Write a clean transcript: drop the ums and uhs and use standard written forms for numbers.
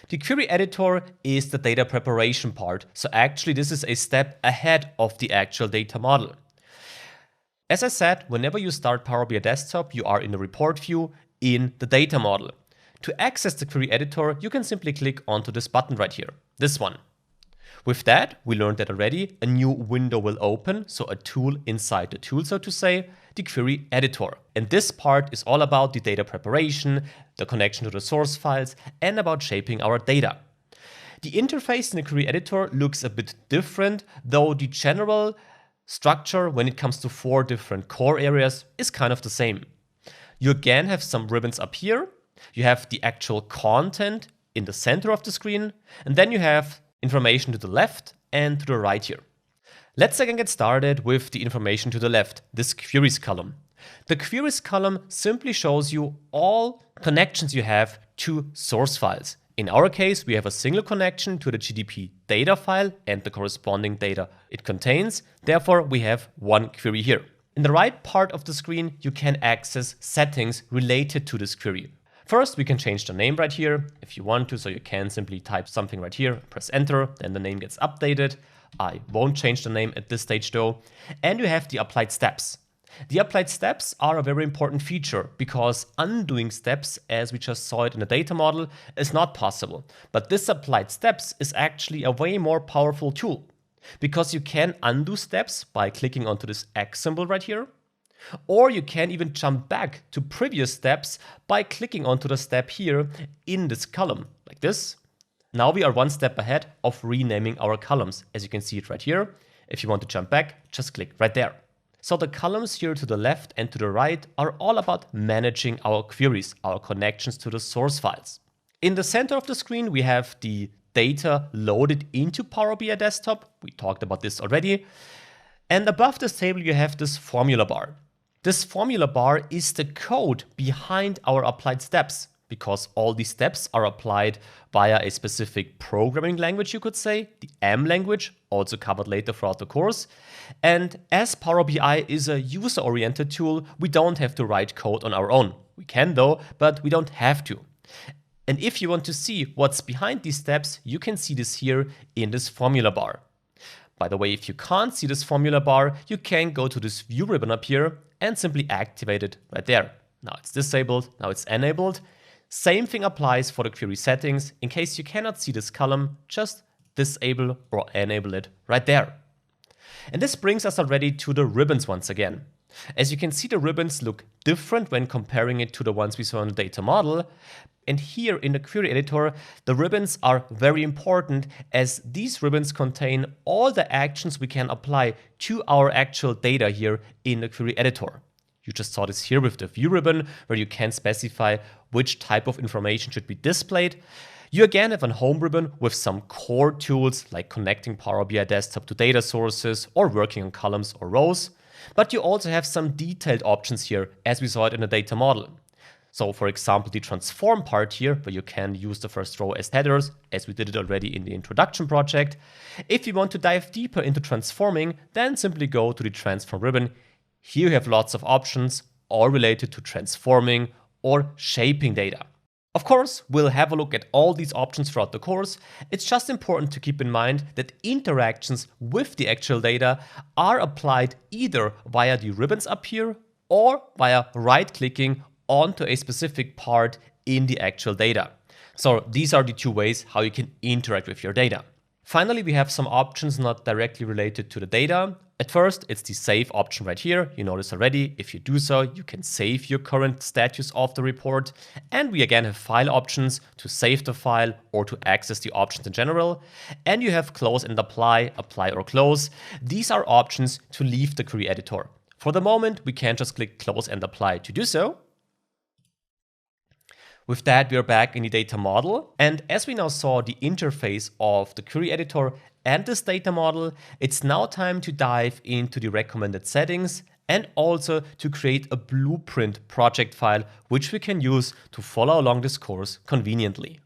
The query editor is the data preparation part, so actually this is a step ahead of the actual data model. As I said, whenever you start Power BI Desktop, you are in the report view in the data model. To access the query editor, you can simply click onto this button right here, this one. With that, we learned that already, a new window will open, so a tool inside the tool, so to say, the query editor. And this part is all about the data preparation, the connection to the source files, and about shaping our data. The interface in the query editor looks a bit different, though the general structure when it comes to 4 different core areas is kind of the same. You again have some ribbons up here, you have the actual content in the center of the screen, and then you have information to the left and to the right here. Let's again get started with the information to the left, this queries column. The queries column simply shows you all connections you have to source files. In our case, we have a single connection to the GDP data file and the corresponding data it contains. Therefore, we have one query here. In the right part of the screen, you can access settings related to this query. First, we can change the name right here if you want to, so you can simply type something right here, press enter, then the name gets updated. I won't change the name at this stage though. And you have the applied steps. The applied steps are a very important feature because undoing steps, as we just saw it in the data model, is not possible. But this applied steps is actually a way more powerful tool because you can undo steps by clicking onto this X symbol right here. Or you can even jump back to previous steps by clicking onto the step here in this column, like this. Now we are one step ahead of renaming our columns, as you can see it right here. If you want to jump back, just click right there. So the columns here to the left and to the right are all about managing our queries, our connections to the source files. In the center of the screen, we have the data loaded into Power BI Desktop. We talked about this already. And above this table, you have this formula bar. This formula bar is the code behind our applied steps because all these steps are applied via a specific programming language, you could say, the M language, also covered later throughout the course. And as Power BI is a user-oriented tool, we don't have to write code on our own. We can though, but we don't have to. And if you want to see what's behind these steps, you can see this here in this formula bar. By the way, if you can't see this formula bar, you can go to this view ribbon up here and simply activate it right there. Now it's disabled, now it's enabled. Same thing applies for the query settings. In case you cannot see this column, just disable or enable it right there. And this brings us already to the ribbons once again. As you can see, the ribbons look different when comparing it to the ones we saw in the data model. And here in the query editor, the ribbons are very important as these ribbons contain all the actions we can apply to our actual data here in the query editor. You just saw this here with the view ribbon where you can specify which type of information should be displayed. You again have a home ribbon with some core tools like connecting Power BI Desktop to data sources or working on columns or rows. But you also have some detailed options here as we saw it in the data model. So for example, the transform part here, where you can use the first row as headers, as we did it already in the introduction project. If you want to dive deeper into transforming, then simply go to the transform ribbon. Here you have lots of options, all related to transforming or shaping data. Of course, we'll have a look at all these options throughout the course. It's just important to keep in mind that interactions with the actual data are applied either via the ribbons up here or via right-clicking onto a specific part in the actual data. So these are the two ways how you can interact with your data. Finally, we have some options not directly related to the data. At first, it's the save option right here. You notice already, if you do so, you can save your current status of the report. And we again have file options to save the file or to access the options in general. And you have close and apply or close. These are options to leave the query editor. For the moment, we can just click close and apply to do so. With that, we are back in the data model. And as we now saw the interface of the query editor and this data model, it's now time to dive into the recommended settings and also to create a blueprint project file, which we can use to follow along this course conveniently.